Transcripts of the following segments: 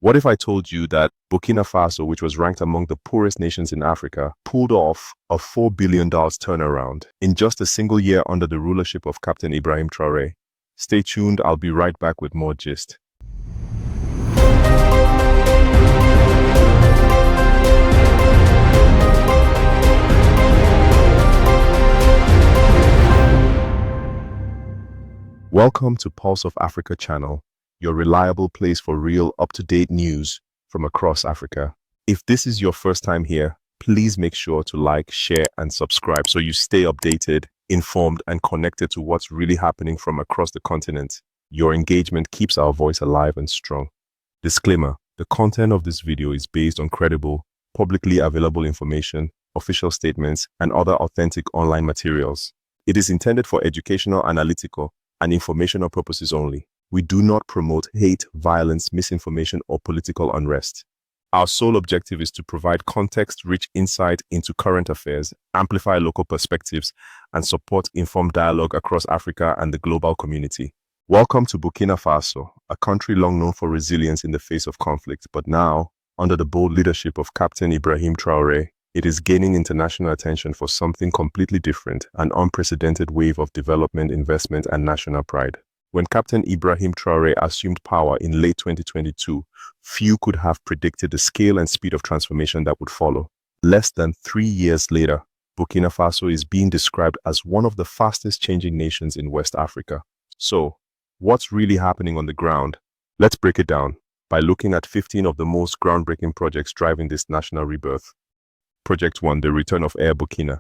What if I told you that Burkina Faso, which was ranked among the poorest nations in Africa, pulled off a $4 billion turnaround in just a single year under the rulership of Captain Ibrahim Traoré? Stay tuned, I'll be right back with more gist. Welcome to Pulse of Africa channel, your reliable place for real up-to-date news from across Africa. If this is your first time here, please make sure to like, share, and subscribe so you stay updated, informed, and connected to what's really happening from across the continent. Your engagement keeps our voice alive and strong. Disclaimer: the content of this video is based on credible, publicly available information, official statements, and other authentic online materials. It is intended for educational, analytical, and informational purposes only. We do not promote hate, violence, misinformation, or political unrest. Our sole objective is to provide context-rich insight into current affairs, amplify local perspectives, and support informed dialogue across Africa and the global community. Welcome to Burkina Faso, a country long known for resilience in the face of conflict, but now, under the bold leadership of Captain Ibrahim Traoré, it is gaining international attention for something completely different, an unprecedented wave of development, investment, and national pride. When Captain Ibrahim Traoré assumed power in late 2022, few could have predicted the scale and speed of transformation that would follow. Less than 3 years later, Burkina Faso is being described as one of the fastest changing nations in West Africa. So, what's really happening on the ground? Let's break it down by looking at 15 of the most groundbreaking projects driving this national rebirth. Project 1, the return of Air Burkina.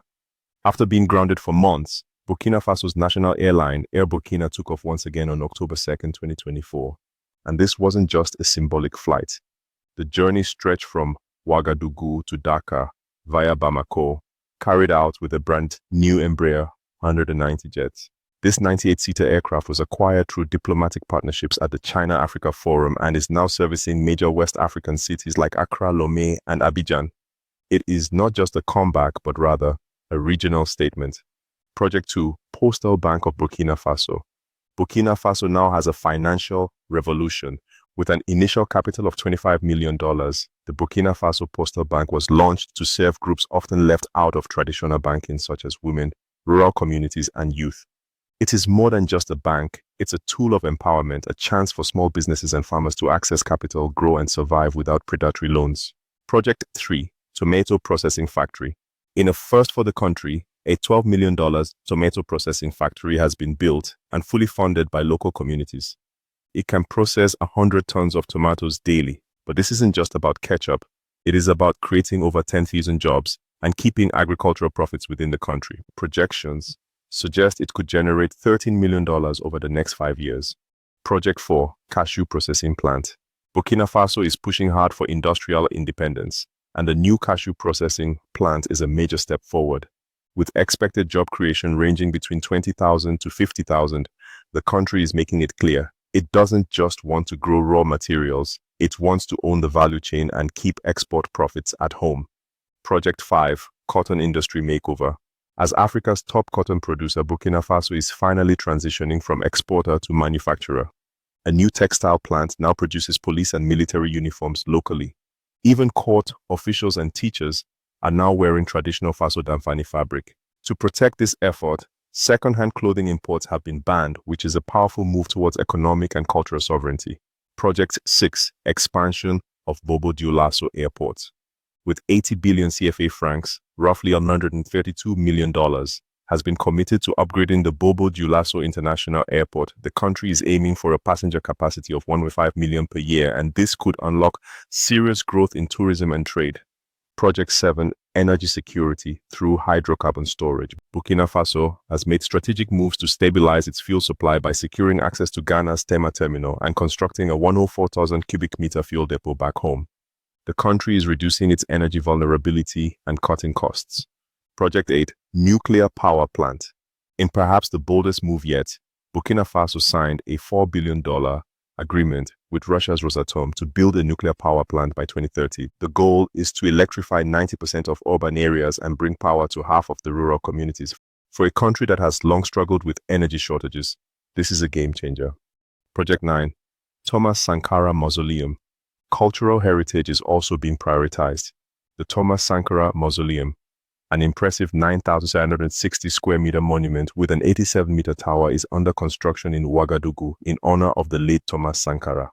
After being grounded for months, Burkina Faso's national airline, Air Burkina, took off once again on October 2nd, 2024. And this wasn't just a symbolic flight. The journey stretched from Ouagadougou to Dakar via Bamako, carried out with a brand new Embraer 190 jets. This 98-seater aircraft was acquired through diplomatic partnerships at the China-Africa Forum and is now servicing major West African cities like Accra, Lomé, and Abidjan. It is not just a comeback, but rather a regional statement. Project 2, Postal Bank of Burkina Faso. Burkina Faso now has a financial revolution. With an initial capital of $25 million, the Burkina Faso Postal Bank was launched to serve groups often left out of traditional banking, such as women, rural communities, and youth. It is more than just a bank. It's a tool of empowerment, a chance for small businesses and farmers to access capital, grow, and survive without predatory loans. Project 3, Tomato Processing Factory. In a first for the country, a $12 million tomato processing factory has been built and fully funded by local communities. It can process 100 tons of tomatoes daily, but this isn't just about ketchup. It is about creating over 10,000 jobs and keeping agricultural profits within the country. Projections suggest it could generate $13 million over the next 5 years. Project 4, Cashew Processing Plant. Burkina Faso is pushing hard for industrial independence, and the new cashew processing plant is a major step forward. With expected job creation ranging between 20,000 to 50,000, the country is making it clear it doesn't just want to grow raw materials, it wants to own the value chain and keep export profits at home. Project 5, Cotton Industry Makeover. As Africa's top cotton producer, Burkina Faso is finally transitioning from exporter to manufacturer. A new textile plant now produces police and military uniforms locally. Even court officials and teachers are now wearing traditional Faso Damfani fabric. To protect this effort, second-hand clothing imports have been banned, which is a powerful move towards economic and cultural sovereignty. Project 6, Expansion of Bobo Dioulasso Airport. With 80 billion CFA francs, roughly $132 million, has been committed to upgrading the Bobo Dioulasso International Airport. The country is aiming for a passenger capacity of 1.5 million per year, and this could unlock serious growth in tourism and trade. Project 7, Energy Security through Hydrocarbon Storage. Burkina Faso has made strategic moves to stabilize its fuel supply by securing access to Ghana's Tema terminal and constructing a 104,000 cubic meter fuel depot back home. The country is reducing its energy vulnerability and cutting costs. Project 8, Nuclear Power Plant. In perhaps the boldest move yet, Burkina Faso signed a $4 billion agreement with Russia's Rosatom to build a nuclear power plant by 2030. The goal is to electrify 90% of urban areas and bring power to half of the rural communities. For a country that has long struggled with energy shortages, this is a game changer. Project 9, Thomas Sankara Mausoleum. Cultural heritage is also being prioritized. The Thomas Sankara Mausoleum, an impressive 9,760 square meter monument with an 87-meter tower, is under construction in Ouagadougou in honor of the late Thomas Sankara.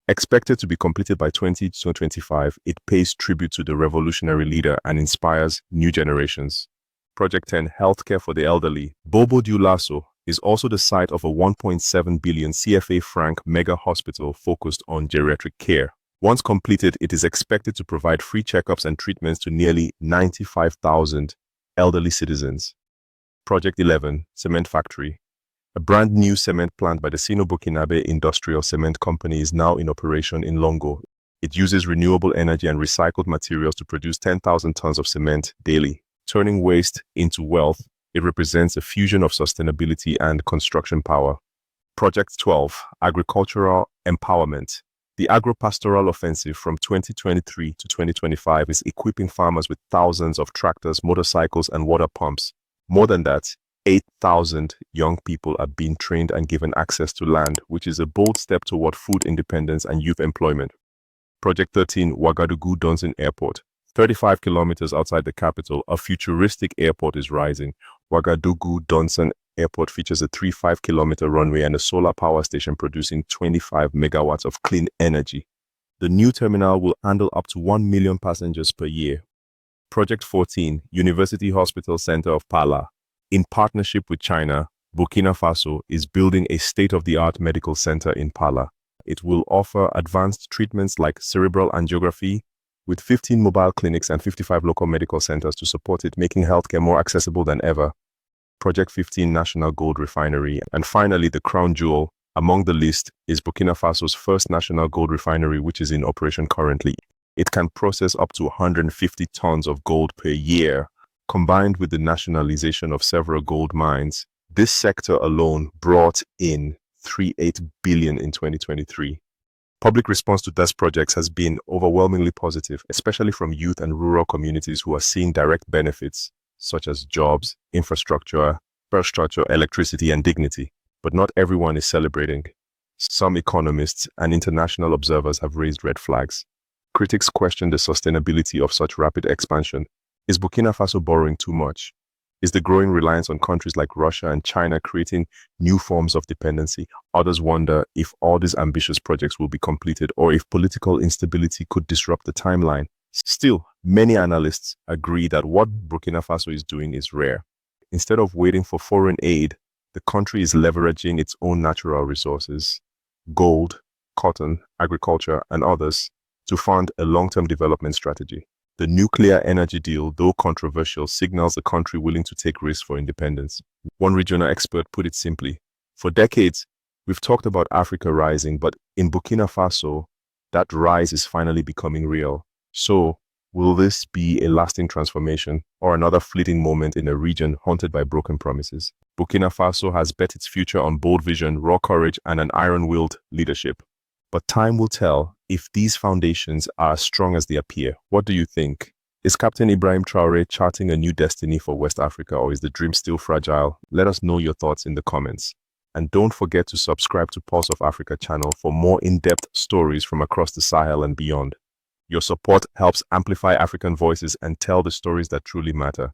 Expected to be completed by 2025, it pays tribute to the revolutionary leader and inspires new generations. Project 10, Healthcare for the Elderly. Bobo Dioulasso is also the site of a 1.7 billion CFA franc mega hospital focused on geriatric care. Once completed, it is expected to provide free checkups and treatments to nearly 95,000 elderly citizens. Project 11, Cement Factory. A brand new cement plant by the Sino-Burkinabe Industrial Cement Company is now in operation in Longo. It uses renewable energy and recycled materials to produce 10,000 tons of cement daily. Turning waste into wealth, it represents a fusion of sustainability and construction power. Project 12, Agricultural Empowerment. The agro-pastoral offensive from 2023 to 2025 is equipping farmers with thousands of tractors, motorcycles, and water pumps. More than that, 8,000 young people are being trained and given access to land, which is a bold step toward food independence and youth employment. Project 13, Ouagadougou Donson Airport. 35 kilometers outside the capital, a futuristic airport is rising. Ouagadougou Donson Airport features a 35-kilometer runway and a solar power station producing 25 megawatts of clean energy. The new terminal will handle up to 1 million passengers per year. Project 14, University Hospital Center of Pala. In partnership with China, Burkina Faso is building a state-of-the-art medical center in Pala. It will offer advanced treatments like cerebral angiography, with 15 mobile clinics and 55 local medical centers to support it, making healthcare more accessible than ever. Project 15, National Gold Refinery. And finally, the crown jewel among the list is Burkina Faso's first national gold refinery, which is in operation currently. It can process up to 150 tons of gold per year. Combined with the nationalization of several gold mines, this sector alone brought in 38 billion in 2023. Public response to these projects has been overwhelmingly positive, especially from youth and rural communities who are seeing direct benefits, such as jobs, infrastructure, electricity, and dignity. But not everyone is celebrating. Some economists and international observers have raised red flags. Critics question the sustainability of such rapid expansion. Is Burkina Faso borrowing too much? Is the growing reliance on countries like Russia and China creating new forms of dependency? Others wonder if all these ambitious projects will be completed or if political instability could disrupt the timeline. Still, many analysts agree that what Burkina Faso is doing is rare. Instead of waiting for foreign aid, the country is leveraging its own natural resources, gold, cotton, agriculture, and others, to fund a long-term development strategy. The nuclear energy deal, though controversial, signals a country willing to take risks for independence. One regional expert put it simply, for decades, we've talked about Africa rising, but in Burkina Faso, that rise is finally becoming real. So, will this be a lasting transformation or another fleeting moment in a region haunted by broken promises? Burkina Faso has bet its future on bold vision, raw courage, and an iron-willed leadership. But time will tell if these foundations are as strong as they appear. What do you think? Is Captain Ibrahim Traoré charting a new destiny for West Africa, or is the dream still fragile? Let us know your thoughts in the comments. And don't forget to subscribe to Pulse of Africa channel for more in-depth stories from across the Sahel and beyond. Your support helps amplify African voices and tell the stories that truly matter.